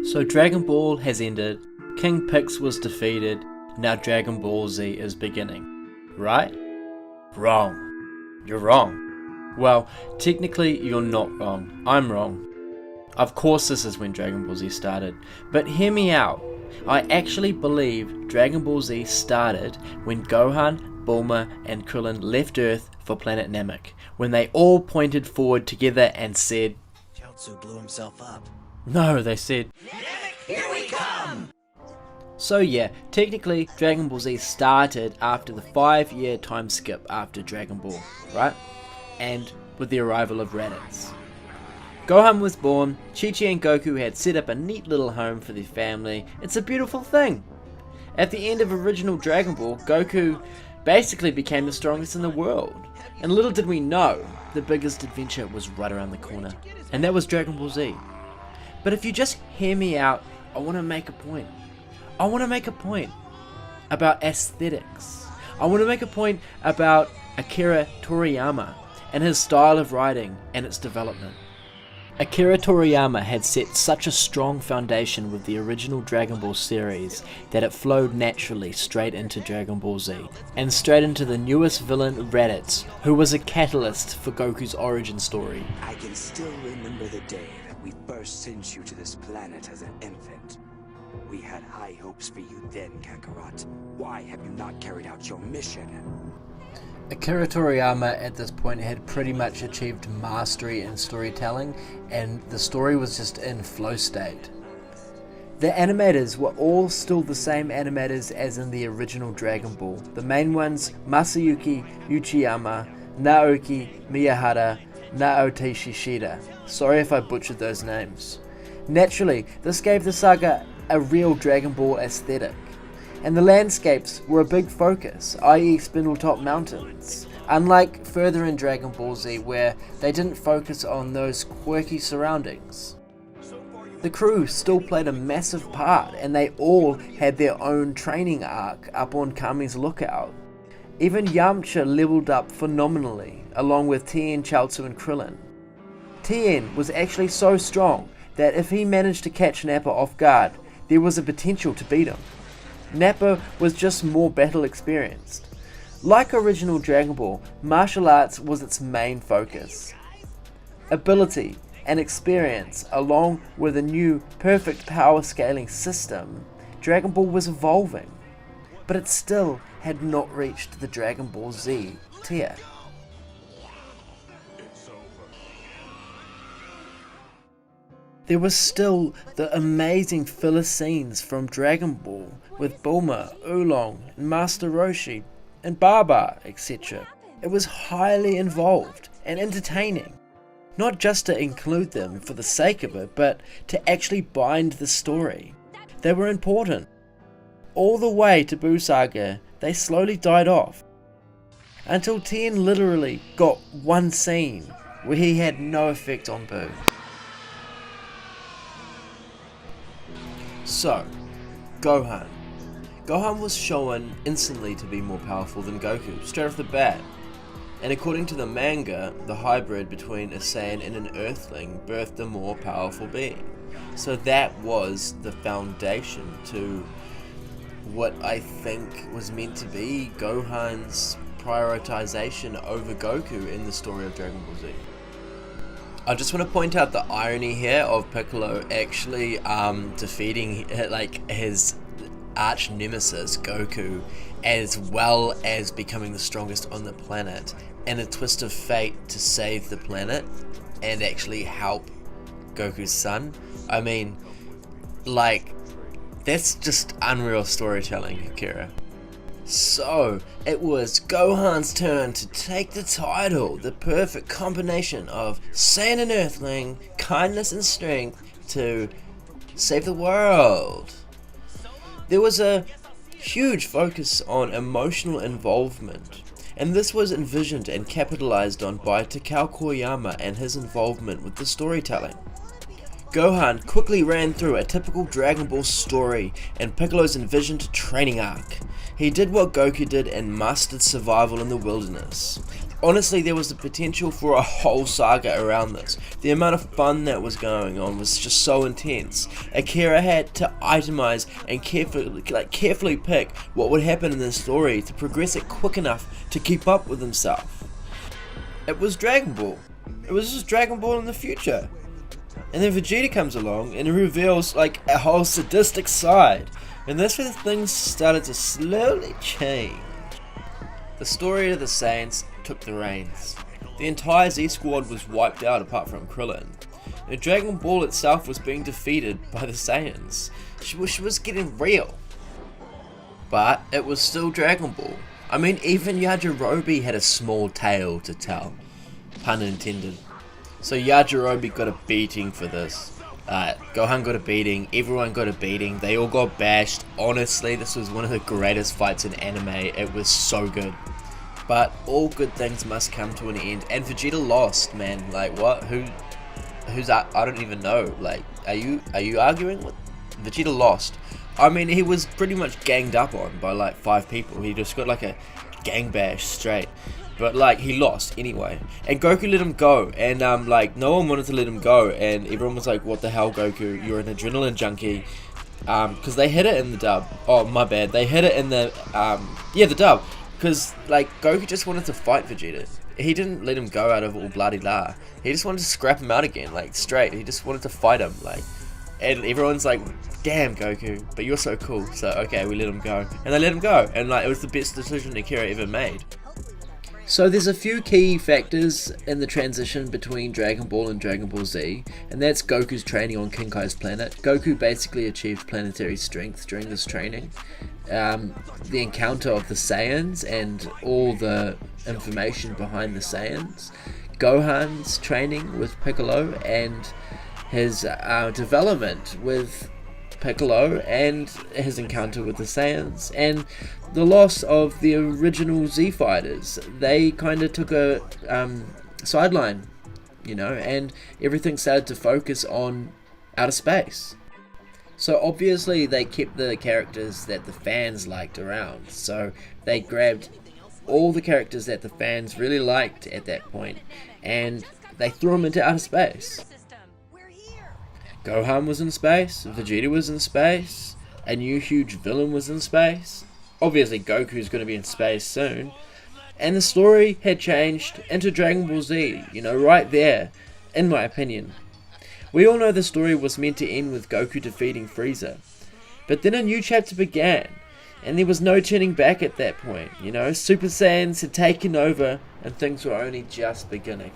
So Dragon Ball has ended, King Pix was defeated, now Dragon Ball Z is beginning. Right? Wrong. You're wrong. Well, technically you're not wrong. I'm wrong. Of course this is when Dragon Ball Z started, but hear me out. I actually believe Dragon Ball Z started when Gohan, Bulma and Krillin left Earth for planet Namek, when they all pointed forward together and said, Chaozu blew himself up. No, they said, Namek, here we come! So yeah, technically Dragon Ball Z started after the 5-year time skip after Dragon Ball, right? And with the arrival of Raditz. Gohan was born, Chi-Chi and Goku had set up a neat little home for their family. It's a beautiful thing. At the end of original Dragon Ball, Goku basically became the strongest in the world. And little did we know, the biggest adventure was right around the corner. And that was Dragon Ball Z. But if you just hear me out, I want to make a point. I want to make a point about aesthetics. I want to make a point about Akira Toriyama and his style of writing and its development. Akira Toriyama had set such a strong foundation with the original Dragon Ball series that it flowed naturally straight into Dragon Ball Z, and straight into the newest villain Raditz, who was a catalyst for Goku's origin story. I can still remember the day that we first sent you to this planet as an infant. We had high hopes for you then, Kakarot. Why have you not carried out your mission? Akira Toriyama at this point had pretty much achieved mastery in storytelling, and the story was just in flow state. The animators were all still the same animators as in the original Dragon Ball. The main ones, Masayuki Uchiyama, Naoki Miyahara, Naoto Shishida. Sorry if I butchered those names. Naturally, this gave the saga a real Dragon Ball aesthetic. And the landscapes were a big focus, i.e. Spindletop Mountains, unlike further in Dragon Ball Z where they didn't focus on those quirky surroundings. The crew still played a massive part, and they all had their own training arc up on Kami's lookout. Even Yamcha leveled up phenomenally, along with Tien, Chaozu and Krillin. Tien was actually so strong that if he managed to catch Nappa off guard, there was a potential to beat him. Nappa was just more battle experienced. Like original Dragon Ball, martial arts was its main focus. Ability and experience, along with a new perfect power scaling system, Dragon Ball was evolving, but it still had not reached the Dragon Ball Z tier. There was still the amazing filler scenes from Dragon Ball with Bulma, Oolong, and Master Roshi, and Baba, etc. It was highly involved and entertaining. Not just to include them for the sake of it, but to actually bind the story. They were important. All the way to Buu Saga, they slowly died off. Until Tien literally got one scene where he had no effect on Buu. So, Gohan. Gohan was shown instantly to be more powerful than Goku, straight off the bat. And according to the manga, the hybrid between a Saiyan and an Earthling birthed a more powerful being. So that was the foundation to what I think was meant to be Gohan's prioritization over Goku in the story of Dragon Ball Z. I just want to point out the irony here of Piccolo actually defeating his arch nemesis Goku, as well as becoming the strongest on the planet, in a twist of fate to save the planet and actually help Goku's son. I mean, that's just unreal storytelling, Akira. So, it was Gohan's turn to take the title, the perfect combination of Saiyan and Earthling, kindness and strength to save the world. There was a huge focus on emotional involvement, and this was envisioned and capitalized on by Takao Koyama and his involvement with the storytelling. Gohan quickly ran through a typical Dragon Ball story and Piccolo's envisioned training arc. He did what Goku did and mastered survival in the wilderness. Honestly, there was the potential for a whole saga around this. The amount of fun that was going on was just so intense. Akira had to itemize and carefully pick what would happen in the story to progress it quick enough to keep up with himself. It was Dragon Ball. It was just Dragon Ball in the future. And then Vegeta comes along and reveals like a whole sadistic side. And that's where things started to slowly change. The story of the Saiyans took the reins. The entire Z Squad was wiped out apart from Krillin. And Dragon Ball itself was being defeated by the Saiyans. She was getting real. But it was still Dragon Ball. I mean, even Yajirobe had a small tale to tell. Pun intended. So Yajirobe got a beating for this. Gohan got a beating, everyone got a beating, they all got bashed. Honestly, this was one of the greatest fights in anime. It was so good. But all good things must come to an end, and Vegeta lost, man. Like, what? Who's I don't even know. Like, are you arguing with Vegeta lost? I mean, he was pretty much ganged up on by like 5 people. He just got like a gang bash straight. But like, he lost anyway, and Goku let him go, and like, no one wanted to let him go, and everyone was like, what the hell, Goku, you're an adrenaline junkie. Because they hit it in the dub. Oh, my bad, they hit it in the the dub, because like, Goku just wanted to fight Vegeta. He didn't let him go out of all bloody la. He just wanted to scrap him out again, like, straight. He just wanted to fight him, like, and everyone's like, damn, Goku, but you're so cool, so okay, we let him go, and they let him go, and like, it was the best decision Akira ever made. So there's a few key factors in the transition between Dragon Ball and Dragon Ball Z, and that's Goku's training on King Kai's planet. Goku basically achieved planetary strength during this training. The encounter of the Saiyans and all the information behind the Saiyans. Gohan's training with Piccolo and his development with Piccolo and his encounter with the Saiyans, and the loss of the original Z fighters. They kind of took a sideline, you know, and everything started to focus on outer space. So obviously they kept the characters that the fans liked around, so they grabbed all the characters that the fans really liked at that point and they threw them into outer space. Gohan was in space, Vegeta was in space, a new huge villain was in space. Obviously Goku's going to be in space soon. And the story had changed into Dragon Ball Z, you know, right there, in my opinion. We all know the story was meant to end with Goku defeating Frieza. But then a new chapter began, and there was no turning back at that point, you know. Super Saiyans had taken over, and things were only just beginning.